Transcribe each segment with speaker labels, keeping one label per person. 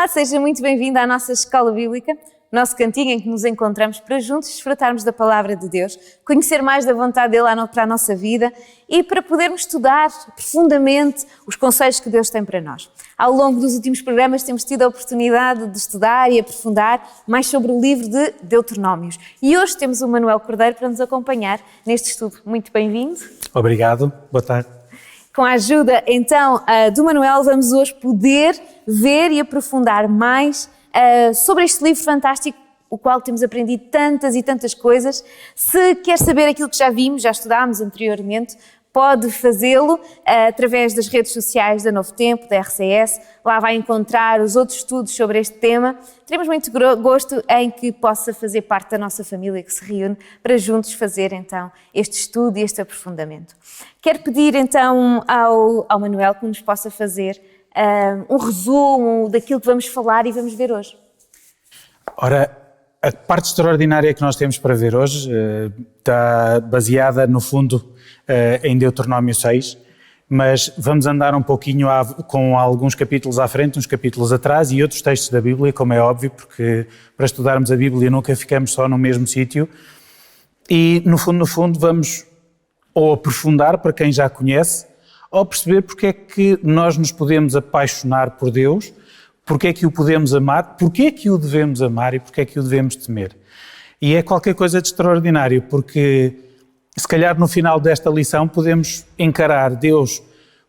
Speaker 1: Olá, seja muito bem-vindo à nossa Escola Bíblica, nosso cantinho em que nos encontramos para juntos desfrutarmos da Palavra de Deus, conhecer mais da vontade dele para a nossa vida e para podermos estudar profundamente os conselhos que Deus tem para nós. Ao longo dos últimos programas temos tido a oportunidade de estudar e aprofundar mais sobre o livro de Deuteronómios. E hoje temos o Manuel Cordeiro para nos acompanhar neste estudo. Muito bem-vindo.
Speaker 2: Obrigado, boa tarde.
Speaker 1: Com a ajuda, então, do Manuel, vamos hoje poder ver e aprofundar mais sobre este livro fantástico, o qual temos aprendido tantas e tantas coisas. Se quer saber aquilo que já vimos, já estudámos anteriormente, pode fazê-lo através das redes sociais da Novo Tempo, da RCS. Lá vai encontrar os outros estudos sobre este tema. Teremos muito gosto em que possa fazer parte da nossa família que se reúne para juntos fazer então este estudo e este aprofundamento. Quero pedir então ao Manuel que nos possa fazer um resumo daquilo que vamos falar e vamos ver hoje.
Speaker 2: Ora, a parte extraordinária que nós temos para ver hoje está baseada no fundo em Deuteronómio 6, mas vamos andar um pouquinho com alguns capítulos à frente, uns capítulos atrás e outros textos da Bíblia, como é óbvio, porque para estudarmos a Bíblia nunca ficamos só no mesmo sítio. E no fundo vamos ou aprofundar para quem já conhece, ou perceber porque é que nós nos podemos apaixonar por Deus, porque é que o podemos amar, porque é que o devemos amar e porque é que o devemos temer. E é qualquer coisa de extraordinário, porque se calhar no final desta lição podemos encarar Deus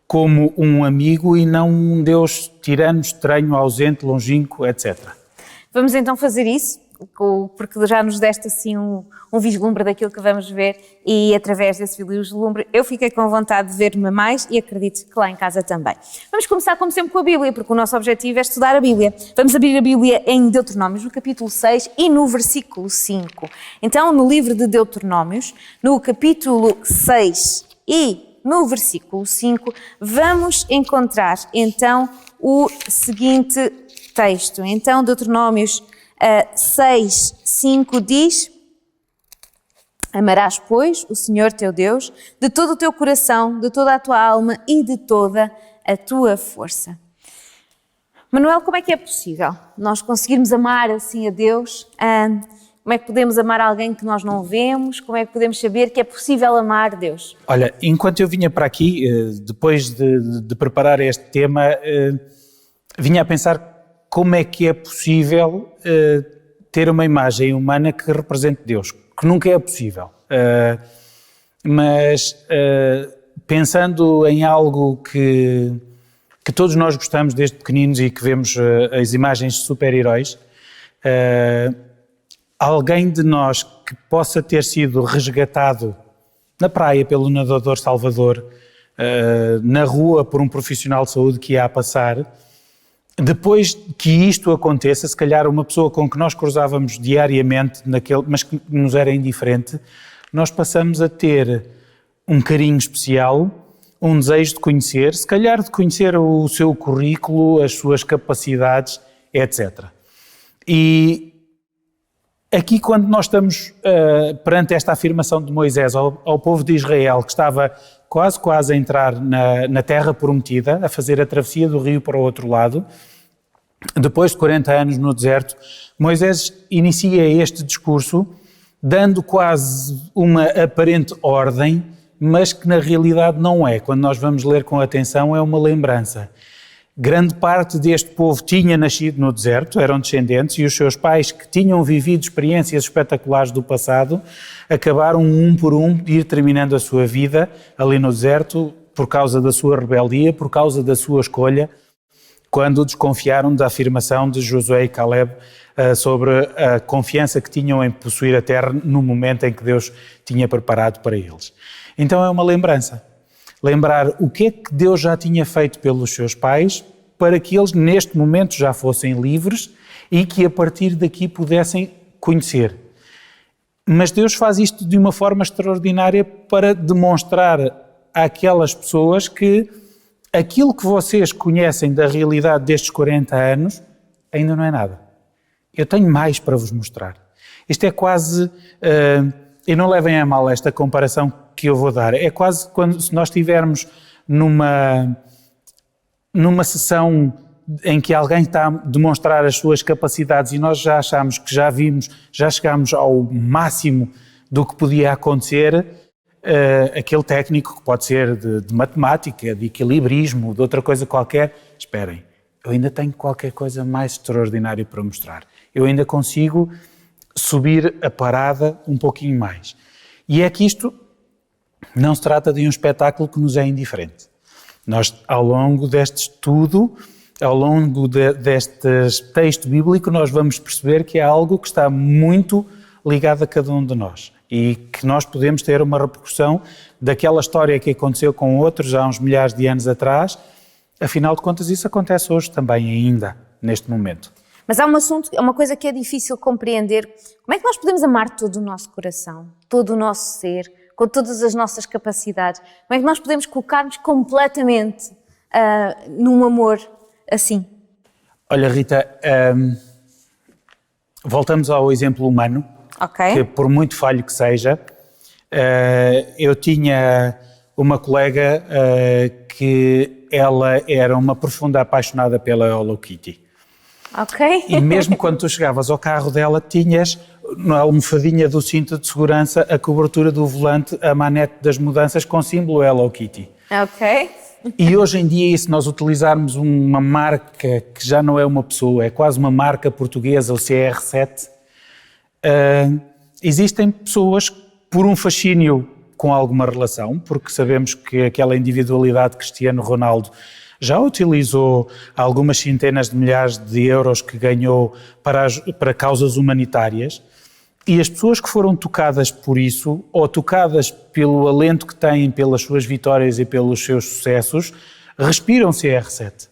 Speaker 2: como um amigo e não um Deus tirano, estranho, ausente, longínquo, etc.
Speaker 1: Vamos então fazer isso, porque já nos deste assim um vislumbre daquilo que vamos ver e através desse vislumbre eu fiquei com vontade de ver-me mais e acredito que lá em casa também. Vamos começar como sempre com a Bíblia, porque o nosso objetivo é estudar a Bíblia. Vamos abrir a Bíblia em Deuteronómios, no capítulo 6 e no versículo 5. Então, no livro de Deuteronómios, no capítulo 6 e no versículo 5, vamos encontrar então o seguinte texto. Então, Deuteronómios 6, 5 diz: Amarás, pois, o Senhor teu Deus de todo o teu coração, de toda a tua alma e de toda a tua força. Manuel, como é que é possível nós conseguirmos amar assim a Deus? Como é que podemos amar alguém que nós não vemos? Como é que podemos saber que é possível amar Deus?
Speaker 2: Olha, enquanto eu vinha para aqui, depois de preparar este tema, vinha a pensar como é que é possível ter uma imagem humana que represente Deus, que nunca é possível. Mas pensando em algo que todos nós gostamos desde pequeninos e que vemos as imagens de super-heróis, alguém de nós que possa ter sido resgatado na praia pelo nadador Salvador, na rua por um profissional de saúde que ia a passar, depois que isto aconteça, se calhar uma pessoa com que nós cruzávamos diariamente, mas que nos era indiferente, nós passamos a ter um carinho especial, um desejo de conhecer, se calhar de conhecer o seu currículo, as suas capacidades, etc. E aqui, quando nós estamos perante esta afirmação de Moisés ao povo de Israel, que estava quase a entrar na terra prometida, a fazer a travessia do rio para o outro lado, depois de 40 anos no deserto, Moisés inicia este discurso dando quase uma aparente ordem, mas que na realidade não é. Quando nós vamos ler com atenção, é uma lembrança. Grande parte deste povo tinha nascido no deserto, eram descendentes, e os seus pais, que tinham vivido experiências espetaculares do passado, acabaram um por um de ir terminando a sua vida ali no deserto por causa da sua rebeldia, por causa da sua escolha, quando desconfiaram da afirmação de Josué e Caleb sobre a confiança que tinham em possuir a terra no momento em que Deus tinha preparado para eles. Então é uma lembrança. Lembrar o que é que Deus já tinha feito pelos seus pais para que eles neste momento já fossem livres e que a partir daqui pudessem conhecer. Mas Deus faz isto de uma forma extraordinária para demonstrar àquelas pessoas que aquilo que vocês conhecem da realidade destes 40 anos ainda não é nada. Eu tenho mais para vos mostrar. Isto é quase, e não levem a mal esta comparação que eu vou dar, é quase se nós estivermos numa sessão em que alguém está a demonstrar as suas capacidades e nós já achamos que já vimos, já chegámos ao máximo do que podia acontecer, aquele técnico que pode ser de matemática, de equilibrismo, de outra coisa qualquer, esperem, eu ainda tenho qualquer coisa mais extraordinária para mostrar. Eu ainda consigo subir a parada um pouquinho mais. E é que isto não se trata de um espetáculo que nos é indiferente. Nós, ao longo deste estudo, ao longo deste texto bíblico, nós vamos perceber que é algo que está muito ligado a cada um de nós e que nós podemos ter uma repercussão daquela história que aconteceu com outros há uns milhares de anos atrás. Afinal de contas, isso acontece hoje também ainda, neste momento.
Speaker 1: Mas há um assunto, é uma coisa que é difícil compreender. Como é que nós podemos amar todo o nosso coração, todo o nosso ser, com todas as nossas capacidades? Como é que nós podemos colocar-nos completamente num amor assim?
Speaker 2: Olha, Rita, voltamos ao exemplo humano, que por muito falho que seja, eu tinha uma colega que ela era uma profunda apaixonada pela Hello Kitty. E mesmo quando tu chegavas ao carro dela, tinhas na almofadinha do cinto de segurança a cobertura do volante, a manete das mudanças com símbolo Hello Kitty. E hoje em dia, se nós utilizarmos uma marca que já não é uma pessoa, é quase uma marca portuguesa, o CR7, existem pessoas por um fascínio com alguma relação, porque sabemos que aquela individualidade de Cristiano Ronaldo já utilizou algumas centenas de milhares de euros que ganhou para causas humanitárias, e as pessoas que foram tocadas por isso, ou tocadas pelo alento que têm pelas suas vitórias e pelos seus sucessos, respiram CR7.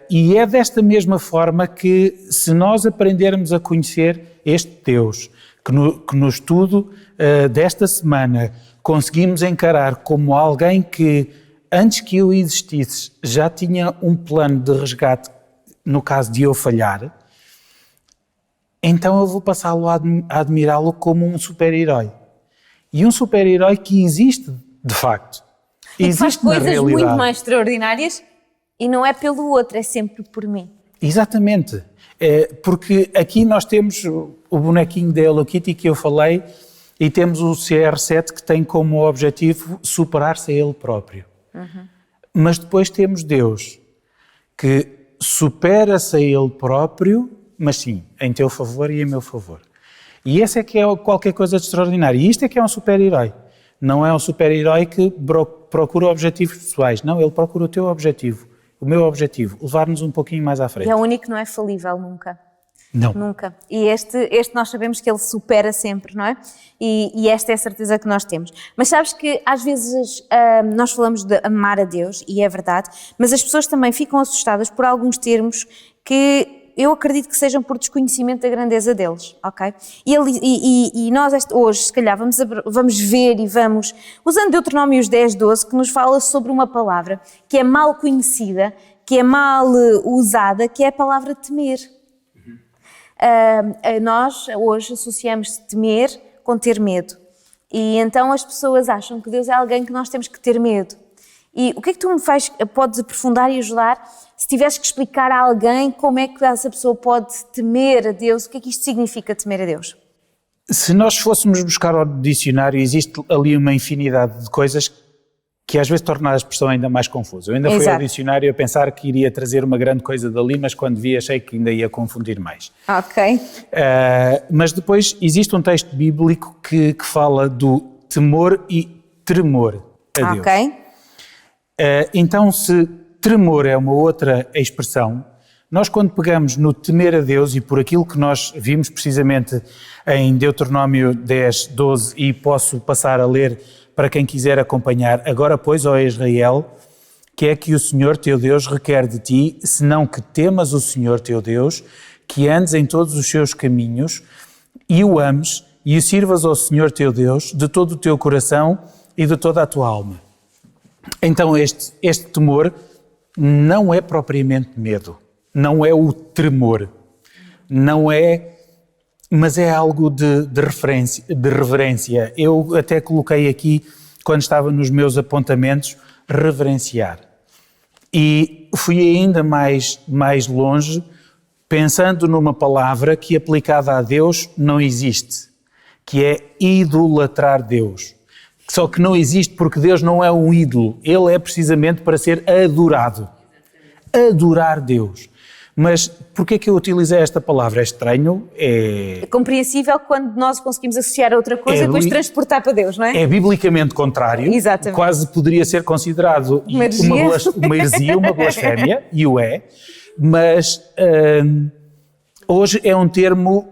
Speaker 2: E é desta mesma forma que, se nós aprendermos a conhecer este Deus, que no estudo desta semana conseguimos encarar como alguém que, antes que eu existisse, já tinha um plano de resgate no caso de eu falhar, então eu vou passá-lo a admirá-lo como um super-herói. E um super-herói que existe, de facto. Existe
Speaker 1: faz coisas
Speaker 2: na realidade.
Speaker 1: Muito mais extraordinárias e não é pelo outro, é sempre por mim.
Speaker 2: Exatamente. Porque aqui nós temos o bonequinho da Hello Kitty que eu falei e temos o CR7 que tem como objetivo superar-se a ele próprio. Mas depois temos Deus, que supera-se a ele próprio, mas sim, em teu favor e em meu favor. E esse é que é qualquer coisa de extraordinário. E isto é que é um super-herói. Não é um super-herói que procura objetivos pessoais. Não, ele procura o teu objetivo, o meu objetivo, levar-nos um pouquinho mais à frente.
Speaker 1: E é o único que não é falível nunca.
Speaker 2: Não.
Speaker 1: Nunca. E este nós sabemos que ele supera sempre, não é? E esta é a certeza que nós temos. Mas sabes que às vezes nós falamos de amar a Deus, e é verdade, mas as pessoas também ficam assustadas por alguns termos que eu acredito que sejam por desconhecimento da grandeza deles, ok? E nós hoje, se calhar, vamos ver e vamos, usando Deuteronômios 10:12, que nos fala sobre uma palavra que é mal conhecida, que é mal usada, que é a palavra temer. Nós hoje associamos temer com ter medo. E então as pessoas acham que Deus é alguém que nós temos que ter medo. E o que é que tu me podes aprofundar e ajudar se tivesse que explicar a alguém como é que essa pessoa pode temer a Deus? O que é que isto significa, temer a Deus?
Speaker 2: Se nós fôssemos buscar ao dicionário, existe ali uma infinidade de coisas que às vezes torna a expressão ainda mais confusa. Eu ainda fui ao dicionário a pensar que iria trazer uma grande coisa dali, mas quando vi achei que ainda ia confundir mais. Mas depois existe um texto bíblico que fala do temor e tremor a Deus. Então, se tremor é uma outra expressão, nós quando pegamos no temer a Deus, e por aquilo que nós vimos precisamente em Deuteronômio 10:12, e posso passar a ler para quem quiser acompanhar, agora pois, ó Israel, que é que o Senhor teu Deus requer de ti, senão que temas o Senhor teu Deus, que andes em todos os seus caminhos, e o ames, e o sirvas ao Senhor teu Deus, de todo o teu coração e de toda a tua alma. Então este temor não é propriamente medo, não é o tremor, não é, mas é algo de reverência. Eu até coloquei aqui, quando estava nos meus apontamentos, reverenciar. E fui ainda mais longe, pensando numa palavra que aplicada a Deus não existe, que é idolatrar Deus. Só que não existe porque Deus não é um ídolo, Ele é precisamente para ser adorado. Adorar Deus. Mas porquê é que eu utilizei esta palavra? É estranho,
Speaker 1: É compreensível quando nós conseguimos associar a outra coisa e depois transportar para Deus, não é?
Speaker 2: É biblicamente contrário.
Speaker 1: Exatamente.
Speaker 2: Quase poderia ser considerado uma heresia, uma blasfémia, e o é, mas hoje é um termo,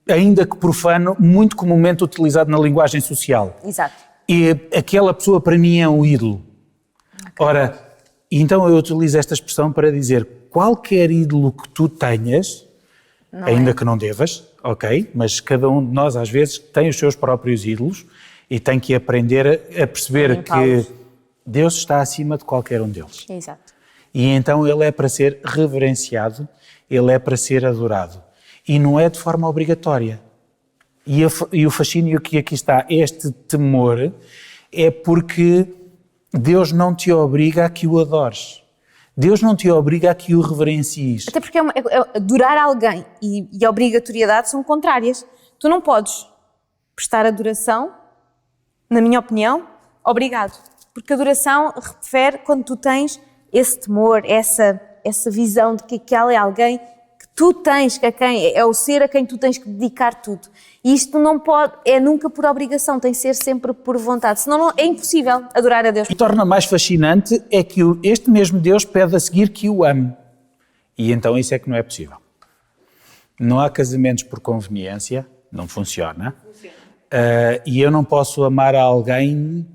Speaker 2: ainda que profano, muito comumente utilizado na linguagem social.
Speaker 1: Exato.
Speaker 2: E aquela pessoa para mim é um ídolo. Okay. Ora, então eu utilizo esta expressão para dizer qualquer ídolo que tu tenhas, ainda que não devas, ok? Mas cada um de nós às vezes tem os seus próprios ídolos e tem que aprender a perceber que Deus está acima de qualquer um deles.
Speaker 1: Exato.
Speaker 2: E então Ele é para ser reverenciado, Ele é para ser adorado. E não é de forma obrigatória. E o fascínio que aqui está, este temor, é porque Deus não te obriga a que o adores. Deus não te obriga a que o reverencies.
Speaker 1: Até porque adorar alguém e a obrigatoriedade são contrárias. Tu não podes prestar adoração, na minha opinião, obrigado. Porque adoração refere quando tu tens esse temor, essa visão de que aquele é alguém que tu tens, é o ser a quem tu tens que dedicar tudo. E isto não pode, é nunca por obrigação, tem que ser sempre por vontade, senão é impossível adorar a Deus.
Speaker 2: E torna mais fascinante é que este mesmo Deus pede a seguir que o ame. E então isso é que não é possível. Não há casamentos por conveniência, não funciona. E eu não posso amar a alguém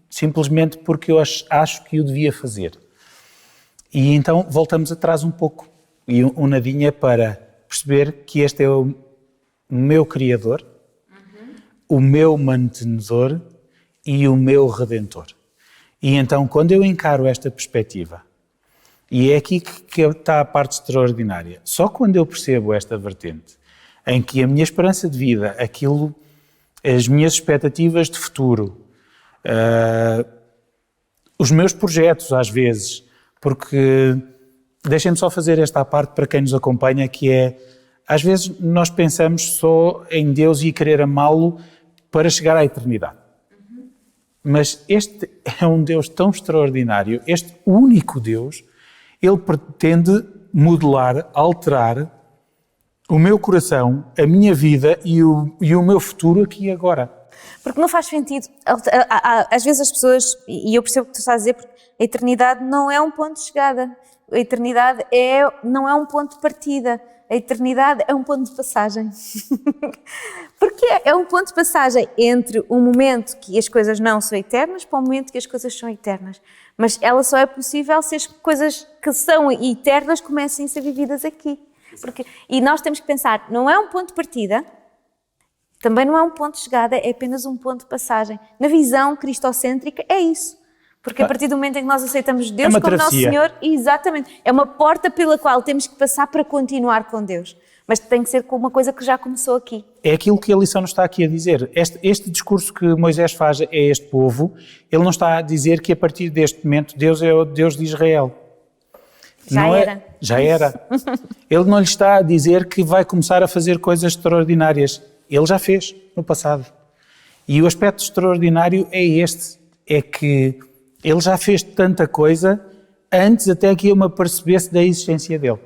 Speaker 2: simplesmente porque eu acho que o devia fazer. E então voltamos atrás um pouco, e um nadinha para perceber que este é o meu Criador, o meu mantenedor e o meu Redentor. E então, quando eu encaro esta perspectiva, e é aqui que está a parte extraordinária, só quando eu percebo esta vertente, em que a minha esperança de vida, as minhas expectativas de futuro, os meus projetos às vezes, porque deixem-me só fazer esta parte para quem nos acompanha, que é, às vezes nós pensamos só em Deus e querer amá-lo para chegar à eternidade. Mas este é um Deus tão extraordinário, este único Deus, Ele pretende modelar, alterar o meu coração, a minha vida e o meu futuro aqui e agora.
Speaker 1: Porque não faz sentido. Às vezes as pessoas, e eu percebo o que tu estás a dizer, porque a eternidade não é um ponto de chegada. A eternidade não é um ponto de partida. A eternidade é um ponto de passagem. Porque é um ponto de passagem entre o momento que as coisas não são eternas para o momento que as coisas são eternas. Mas ela só é possível se as coisas que são eternas comecem a ser vividas aqui. E nós temos que pensar, não é um ponto de partida, também não é um ponto de chegada, é apenas um ponto de passagem. Na visão cristocêntrica é isso. Porque a partir do momento em que nós aceitamos Deus como nosso Senhor, exatamente, é uma porta pela qual temos que passar para continuar com Deus. Mas tem que ser com uma coisa que já começou aqui.
Speaker 2: É aquilo que a lição nos está aqui a dizer. Este discurso que Moisés faz a este povo, ele não está a dizer que a partir deste momento Deus é o Deus de Israel. Já era. Ele não lhe está a dizer que vai começar a fazer coisas extraordinárias. Ele já fez no passado. E o aspecto extraordinário é este, é que ele já fez tanta coisa antes até que eu me apercebesse da existência dele.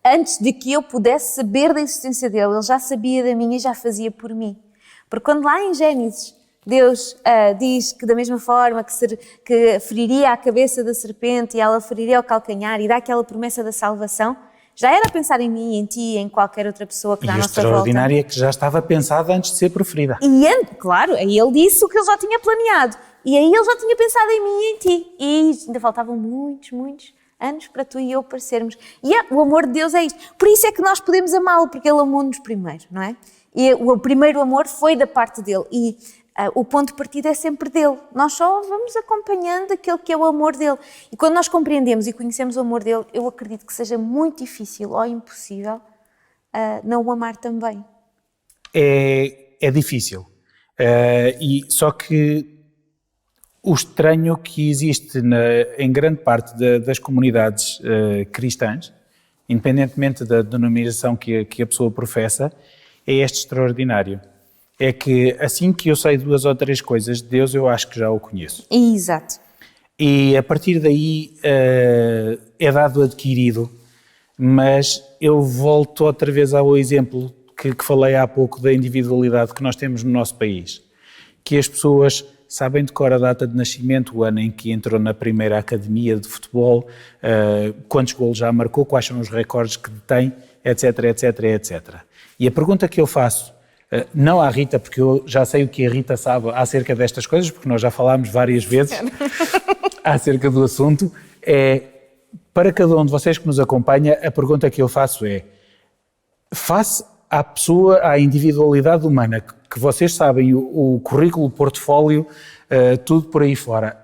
Speaker 1: Antes de que eu pudesse saber da existência dele, ele já sabia da minha e já fazia por mim. Porque quando lá em Gênesis Deus diz que da mesma forma que feriria a cabeça da serpente e ela feriria o calcanhar e dá aquela promessa da salvação, já era pensar em mim, em ti, em qualquer outra pessoa que dá à nossa volta. E o
Speaker 2: extraordinário é que já estava pensada antes de ser proferida.
Speaker 1: Claro, aí ele disse o que ele já tinha planeado. E aí ele já tinha pensado em mim e em ti. E ainda faltavam muitos anos para tu e eu parecermos. E o amor de Deus é isto. Por isso é que nós podemos amá-lo, porque ele amou-nos primeiro, não é? E o primeiro amor foi da parte dele. E o ponto de partida é sempre dele. Nós só vamos acompanhando aquele que é o amor dele. E quando nós compreendemos e conhecemos o amor dele, eu acredito que seja muito difícil ou impossível não o amar também.
Speaker 2: É difícil. Só que o estranho que existe em grande parte das comunidades cristãs, independentemente da denominação que a pessoa professa, é este extraordinário. É que assim que eu sei 2 ou 3 coisas de Deus, eu acho que já o conheço.
Speaker 1: Exato.
Speaker 2: E a partir daí é dado adquirido, mas eu volto outra vez ao exemplo que falei há pouco da individualidade que nós temos no nosso país, que as pessoas sabem de cor a data de nascimento, o ano em que entrou na primeira academia de futebol, quantos golos já marcou, quais são os recordes que detém, etc, etc, etc. E a pergunta que eu faço, não à Rita, porque eu já sei o que a Rita sabe acerca destas coisas, porque nós já falámos várias vezes acerca do assunto, é, para cada um de vocês que nos acompanha, a pergunta que eu faço é, face à pessoa, à individualidade humana, que vocês sabem, o currículo, o portfólio, tudo por aí fora,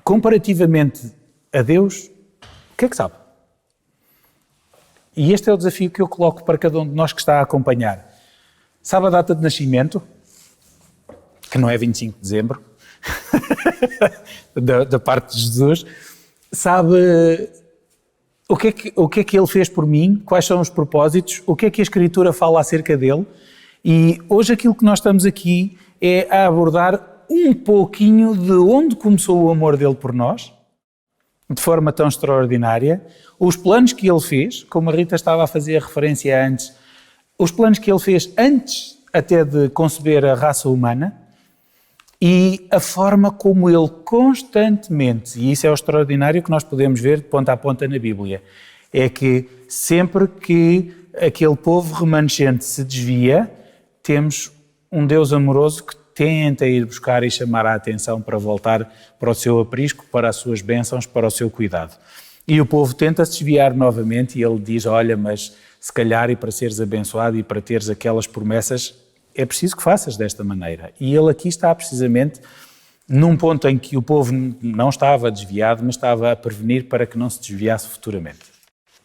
Speaker 2: comparativamente a Deus, o que é que sabe? E este é o desafio que eu coloco para cada um de nós que está a acompanhar. Sabe a data de nascimento? Que não é 25 de dezembro, da parte de Jesus. Sabe o que é que ele fez por mim? Quais são os propósitos? O que é que a Escritura fala acerca dele? E hoje aquilo que nós estamos aqui é a abordar um pouquinho de onde começou o amor dele por nós, de forma tão extraordinária, os planos que ele fez, como a Rita estava a fazer a referência antes, os planos que ele fez antes até de conceber a raça humana e a forma como ele constantemente, e isso é o extraordinário que nós podemos ver de ponta a ponta na Bíblia, é que sempre que aquele povo remanescente se desvia, temos um Deus amoroso que tenta ir buscar e chamar a atenção para voltar para o seu aprisco, para as suas bênçãos, para o seu cuidado. E o povo tenta se desviar novamente e ele diz, olha, mas se calhar e para seres abençoado e para teres aquelas promessas, é preciso que faças desta maneira. E ele aqui está precisamente num ponto em que o povo não estava desviado, mas estava a prevenir para que não se desviasse futuramente.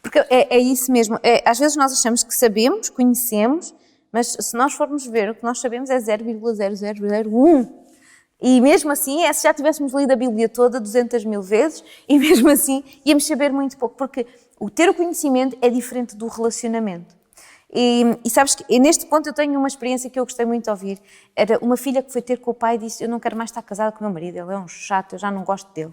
Speaker 1: Porque é isso mesmo. Às vezes nós achamos que sabemos, conhecemos, mas se nós formos ver, o que nós sabemos é 0,0001. E mesmo assim, se já tivéssemos lido a Bíblia toda 200 mil vezes, e mesmo assim íamos saber muito pouco, porque o ter o conhecimento é diferente do relacionamento. E sabes que neste ponto eu tenho uma experiência que eu gostei muito de ouvir. Era uma filha que foi ter com o pai e disse, eu não quero mais estar casada com o meu marido, ele é um chato, eu já não gosto dele.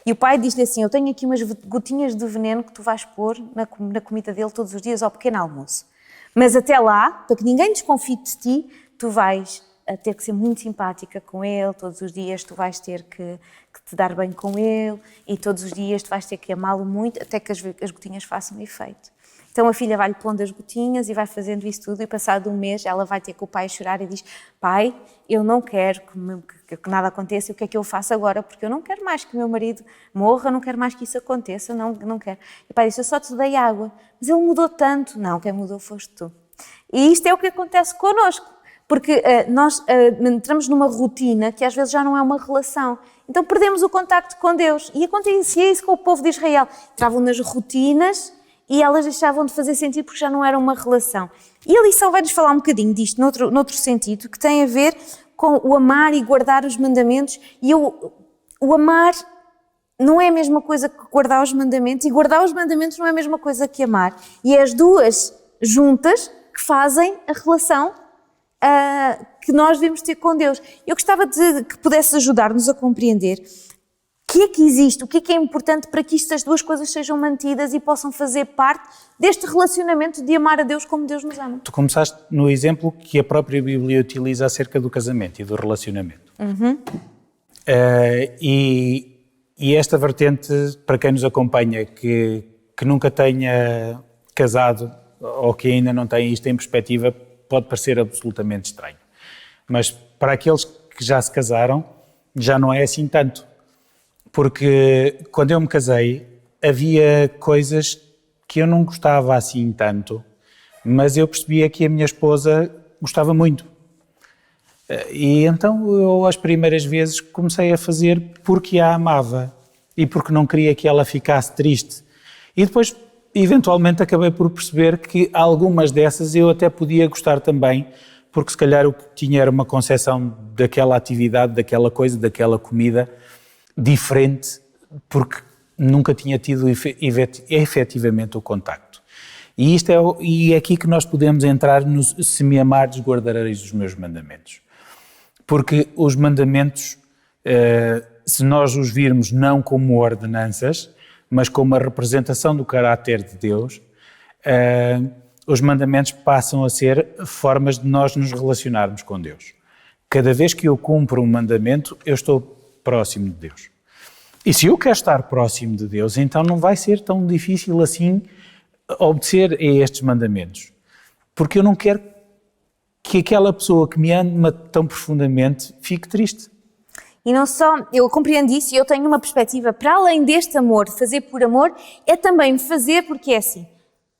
Speaker 1: E o pai disse-lhe assim, eu tenho aqui umas gotinhas de veneno que tu vais pôr na comida dele todos os dias ao pequeno almoço. Mas até lá, para que ninguém desconfie de ti, tu vais a ter que ser muito simpática com ele, todos os dias tu vais ter que te dar bem com ele e todos os dias tu vais ter que amá-lo muito até que as gotinhas façam efeito. Então a filha vai-lhe pondo as gotinhas e vai fazendo isso tudo e passado um mês ela vai ter com o pai a chorar e diz, pai, eu não quero que nada aconteça, o que é que eu faço agora? Porque eu não quero mais que o meu marido morra, não quero mais que isso aconteça, não quero. E o pai disse, eu só te dei água, mas ele mudou tanto. Não, quem mudou foste tu. E isto é o que acontece connosco. Porque nós entramos numa rotina que às vezes já não é uma relação. Então perdemos o contacto com Deus. E acontecia isso com o povo de Israel. Entravam nas rotinas e elas deixavam de fazer sentido porque já não era uma relação. E a lição vai-nos falar um bocadinho disto, noutro sentido, que tem a ver com o amar e guardar os mandamentos. E o amar não é a mesma coisa que guardar os mandamentos e guardar os mandamentos não é a mesma coisa que amar. E é as duas juntas que fazem a relação que nós devemos ter com Deus. Eu gostava que pudesse ajudar-nos a compreender o que é que existe, o que é importante para que estas duas coisas sejam mantidas e possam fazer parte deste relacionamento de amar a Deus como Deus nos ama.
Speaker 2: Tu começaste no exemplo que a própria Bíblia utiliza acerca do casamento e do relacionamento.
Speaker 1: Uhum.
Speaker 2: E esta vertente, para quem nos acompanha, que nunca tenha casado ou que ainda não tem isto em perspectiva, pode parecer absolutamente estranho. Mas para aqueles que já se casaram, já não é assim tanto. Porque quando eu me casei, havia coisas que eu não gostava assim tanto, mas eu percebia que a minha esposa gostava muito. E então eu, as primeiras vezes, comecei a fazer porque a amava e porque não queria que ela ficasse triste. E depois, eventualmente, acabei por perceber que algumas dessas eu até podia gostar também, porque se calhar o que tinha era uma concepção daquela atividade, daquela coisa, daquela comida, diferente porque nunca tinha tido efetivamente o contacto. E é aqui que nós podemos entrar no se me amares, guardareis os meus mandamentos. Porque os mandamentos, se nós os virmos não como ordenanças, mas como a representação do caráter de Deus, os mandamentos passam a ser formas de nós nos relacionarmos com Deus. Cada vez que eu cumpro um mandamento, eu estou próximo de Deus. E se eu quero estar próximo de Deus, então não vai ser tão difícil assim obedecer a estes mandamentos. Porque eu não quero que aquela pessoa que me ama tão profundamente fique triste.
Speaker 1: E não só, eu compreendo isso e eu tenho uma perspectiva, para além deste amor, de fazer por amor, é também fazer porque é assim.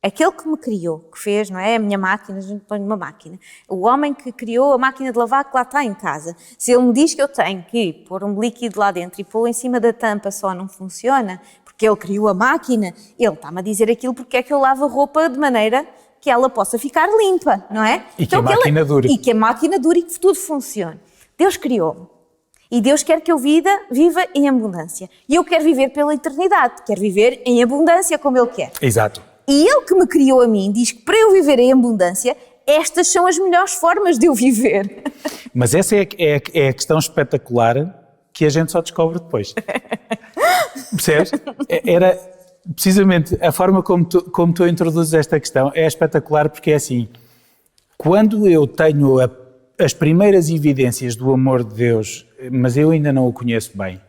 Speaker 1: Aquele que me criou, que fez, não é? A minha máquina, a gente põe numa máquina. O homem que criou a máquina de lavar que lá está em casa. Se ele me diz que eu tenho que pôr um líquido lá dentro e pô-lo em cima da tampa só não funciona, porque ele criou a máquina, ele está-me a dizer aquilo porque é que eu lavo a roupa de maneira que ela possa ficar limpa, não é?
Speaker 2: E que a máquina dure.
Speaker 1: E que a máquina dure e que tudo funcione. Deus criou-me. E Deus quer que eu viva em abundância. E eu quero viver pela eternidade. Quero viver em abundância como Ele quer.
Speaker 2: Exato.
Speaker 1: E Ele que me criou a mim diz que para eu viver em abundância, estas são as melhores formas de eu viver.
Speaker 2: Mas essa é a questão espetacular que a gente só descobre depois. Percebes? Era precisamente a forma como tu introduzes esta questão é espetacular porque é assim, quando eu tenho as primeiras evidências do amor de Deus, mas eu ainda não o conheço bem,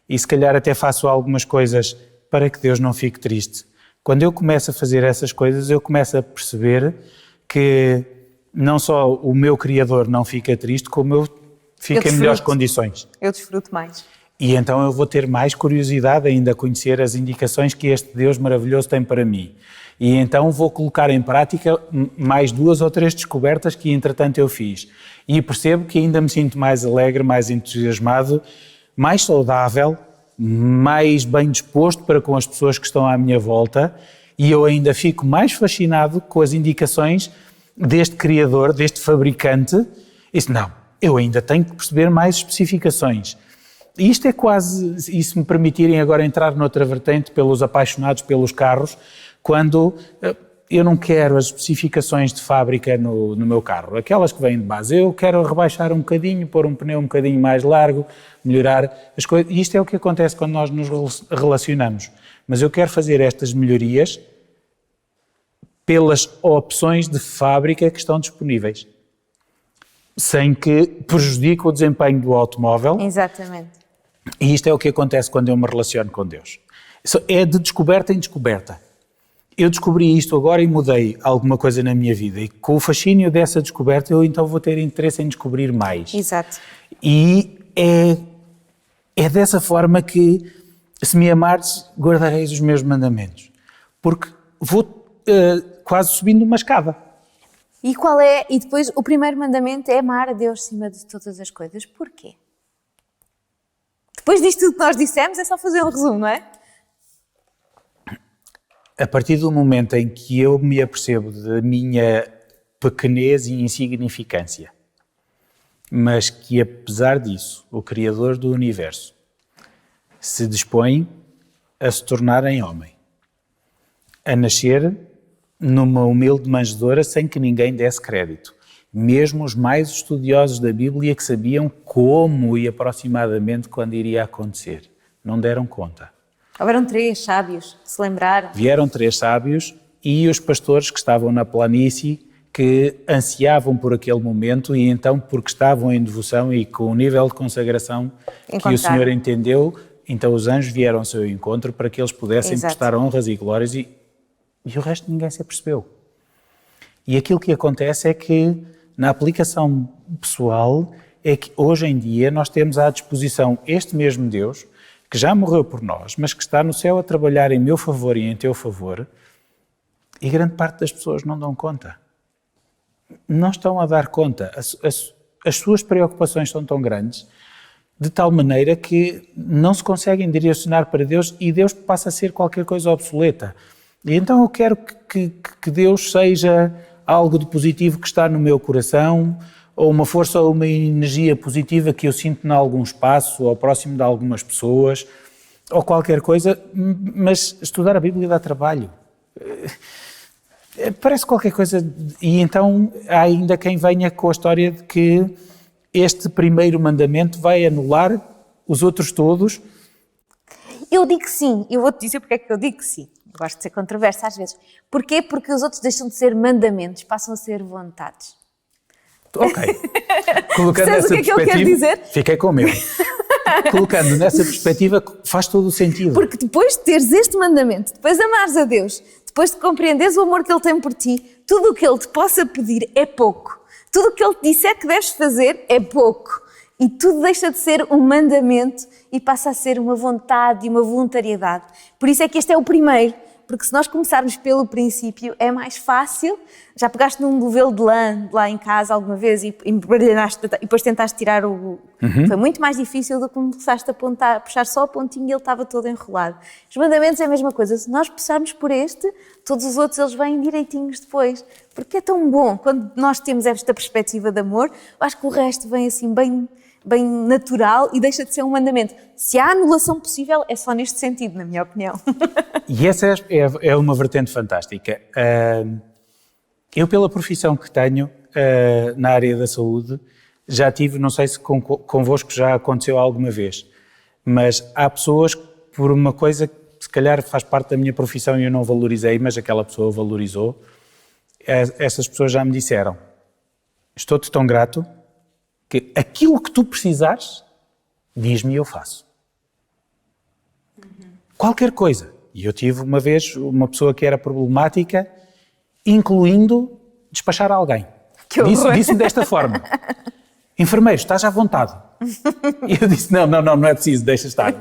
Speaker 2: e se calhar até faço algumas coisas para que Deus não fique triste. Quando eu começo a fazer essas coisas, eu começo a perceber que não só o meu Criador não fica triste, como eu fico em melhores condições.
Speaker 1: Eu desfruto mais.
Speaker 2: E então eu vou ter mais curiosidade ainda a conhecer as indicações que este Deus maravilhoso tem para mim. E então vou colocar em prática mais 2 ou 3 descobertas que entretanto eu fiz. E percebo que ainda me sinto mais alegre, mais entusiasmado, mais saudável, mais bem disposto para com as pessoas que estão à minha volta, e eu ainda fico mais fascinado com as indicações deste Criador, deste fabricante. E não, eu ainda tenho que perceber mais especificações. E isto é quase, e se me permitirem agora entrar noutra vertente, pelos apaixonados pelos carros, quando eu não quero as especificações de fábrica no meu carro, aquelas que vêm de base, eu quero rebaixar um bocadinho, pôr um pneu um bocadinho mais largo, melhorar as coisas, e isto é o que acontece quando nós nos relacionamos. Mas eu quero fazer estas melhorias pelas opções de fábrica que estão disponíveis, sem que prejudique o desempenho do automóvel.
Speaker 1: Exatamente.
Speaker 2: E isto é o que acontece quando eu me relaciono com Deus. É de descoberta em descoberta. Eu descobri isto agora e mudei alguma coisa na minha vida. E com o fascínio dessa descoberta, eu então vou ter interesse em descobrir mais.
Speaker 1: Exato.
Speaker 2: E é dessa forma que, se me amares, guardareis os meus mandamentos. Porque vou quase subindo uma escada.
Speaker 1: E qual é? E depois o primeiro mandamento é amar a Deus acima de todas as coisas. Porquê? Depois disto tudo que nós dissemos, é só fazer um resumo, não é?
Speaker 2: A partir do momento em que eu me apercebo da minha pequenez e insignificância, mas que apesar disso, o Criador do Universo se dispõe a se tornar em homem, a nascer numa humilde manjedoura sem que ninguém desse crédito. Mesmo os mais estudiosos da Bíblia que sabiam como e aproximadamente quando iria acontecer, não deram conta.
Speaker 1: Houveram 3 sábios que se lembraram.
Speaker 2: Vieram 3 sábios e os pastores que estavam na planície, que ansiavam por aquele momento e então, porque estavam em devoção e com o nível de consagração que o Senhor entendeu, então os anjos vieram ao seu encontro para que eles pudessem prestar honras e glórias e o resto ninguém se apercebeu. E aquilo que acontece é que, na aplicação pessoal, é que hoje em dia nós temos à disposição este mesmo Deus, que já morreu por nós, mas que está no céu a trabalhar em meu favor e em teu favor, e grande parte das pessoas não dão conta. Não estão a dar conta. As suas preocupações são tão grandes, de tal maneira que não se conseguem direcionar para Deus e Deus passa a ser qualquer coisa obsoleta. E então eu quero que Deus seja algo de positivo que está no meu coração, ou uma força ou uma energia positiva que eu sinto em algum espaço ou próximo de algumas pessoas ou qualquer coisa, mas estudar a Bíblia dá trabalho. Parece qualquer coisa, e então há ainda quem venha com a história de que este primeiro mandamento vai anular os outros todos.
Speaker 1: Eu digo que sim, eu vou-te dizer porque é que eu digo que sim. Eu gosto de ser controversa às vezes. Porquê? Porque os outros deixam de ser mandamentos, passam a ser vontades.
Speaker 2: Ok. Colocando
Speaker 1: Sabes o que é que ele quer dizer?
Speaker 2: Fiquei com medo. Colocando nessa perspectiva faz todo o sentido.
Speaker 1: Porque depois de teres este mandamento, depois de amares a Deus, depois de compreenderes o amor que Ele tem por ti, tudo o que Ele te possa pedir é pouco. Tudo o que Ele te disser que deves fazer é pouco. E tudo deixa de ser um mandamento e passa a ser uma vontade e uma voluntariedade. Por isso é que este é o primeiro. Porque se nós começarmos pelo princípio, é mais fácil. Já pegaste num novelo de lã lá em casa alguma vez e depois tentaste tirar o... Foi muito mais difícil do que começaste a puxar só a pontinha e ele estava todo enrolado. Os mandamentos é a mesma coisa. Se nós começarmos por este, todos os outros eles vêm direitinhos depois. Porque é tão bom. Quando nós temos esta perspectiva de amor, eu acho que o resto vem assim bem natural e deixa de ser um mandamento. Se há anulação possível, é só neste sentido, na minha opinião.
Speaker 2: E essa é uma vertente fantástica. Eu, pela profissão que tenho na área da saúde, já tive, não sei se convosco já aconteceu alguma vez, mas há pessoas que, por uma coisa que se calhar faz parte da minha profissão e eu não valorizei, mas aquela pessoa valorizou, essas pessoas já me disseram: estou-te tão grato que aquilo que tu precisares, diz-me e eu faço. Qualquer coisa. E eu tive uma vez uma pessoa que era problemática, incluindo despachar alguém. Disse-me desta forma: enfermeiro, estás à vontade. E eu disse: não é preciso, deixa estar.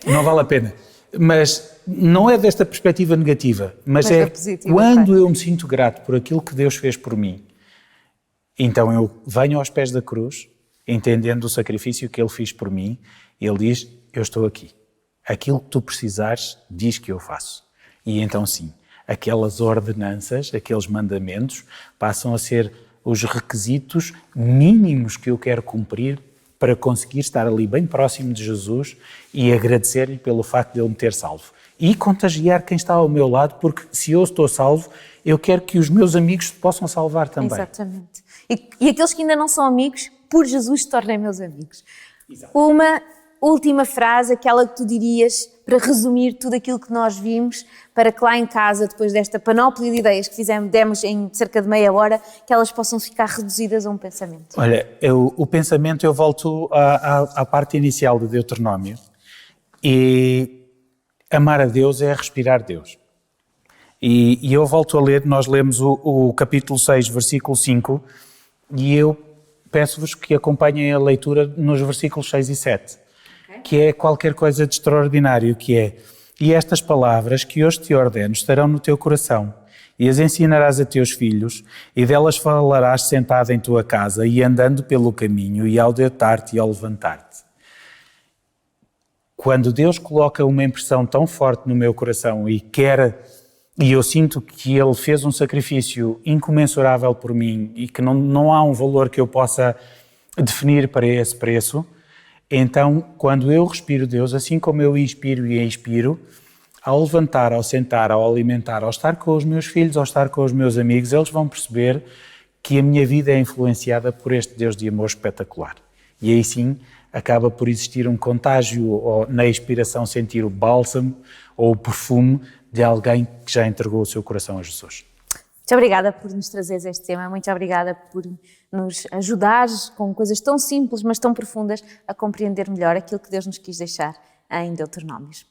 Speaker 2: Não vale a pena. Mas não é desta perspectiva negativa, mas é positiva, quando eu me sinto grato por aquilo que Deus fez por mim, então eu venho aos pés da cruz, entendendo o sacrifício que Ele fez por mim, e Ele diz: eu estou aqui. Aquilo que tu precisares, diz que eu faço. E então sim, aquelas ordenanças, aqueles mandamentos, passam a ser os requisitos mínimos que eu quero cumprir para conseguir estar ali bem próximo de Jesus e agradecer-lhe pelo facto de Ele me ter salvo. E contagiar quem está ao meu lado, porque se eu estou salvo, eu quero que os meus amigos se possam salvar também.
Speaker 1: Exatamente. E aqueles que ainda não são amigos, por Jesus se tornem meus amigos.
Speaker 2: Exato.
Speaker 1: Uma última frase, aquela que tu dirias para resumir tudo aquilo que nós vimos, para que lá em casa, depois desta panóplia de ideias que demos em cerca de meia hora, que elas possam ficar reduzidas a um pensamento.
Speaker 2: Olha, o pensamento, eu volto à parte inicial do Deuteronómio, e amar a Deus é respirar Deus. E eu volto a ler, nós lemos o capítulo 6, versículo 5, e eu peço-vos que acompanhem a leitura nos versículos 6 e 7. Que é qualquer coisa de extraordinário, que é: e estas palavras que hoje te ordeno estarão no teu coração, e as ensinarás a teus filhos, e delas falarás sentado em tua casa, e andando pelo caminho, e ao deitar-te e ao levantar-te. Quando Deus coloca uma impressão tão forte no meu coração e eu sinto que Ele fez um sacrifício incomensurável por mim e que não há um valor que eu possa definir para esse preço, então, quando eu respiro Deus, assim como eu inspiro e expiro, ao levantar, ao sentar, ao alimentar, ao estar com os meus filhos, ao estar com os meus amigos, eles vão perceber que a minha vida é influenciada por este Deus de amor espetacular. E aí sim, acaba por existir um contágio, ou na expiração sentir o bálsamo ou o perfume de alguém que já entregou o seu coração a Jesus.
Speaker 1: Muito obrigada por nos trazeres este tema, muito obrigada por nos ajudares com coisas tão simples, mas tão profundas, a compreender melhor aquilo que Deus nos quis deixar em Deuteronómios.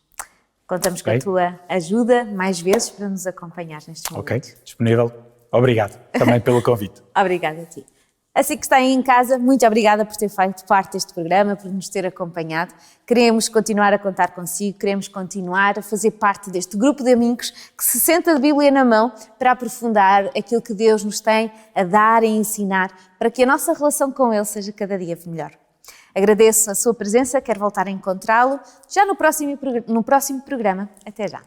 Speaker 1: Contamos com a tua ajuda mais vezes para nos acompanhar neste momento.
Speaker 2: Ok, disponível. Obrigado também pelo convite.
Speaker 1: Obrigada a ti. Assim que está aí em casa, muito obrigada por ter feito parte deste programa, por nos ter acompanhado. Queremos continuar a contar consigo, queremos continuar a fazer parte deste grupo de amigos que se senta de Bíblia na mão para aprofundar aquilo que Deus nos tem a dar e ensinar, para que a nossa relação com Ele seja cada dia melhor. Agradeço a sua presença, quero voltar a encontrá-lo já no próximo programa. Até já.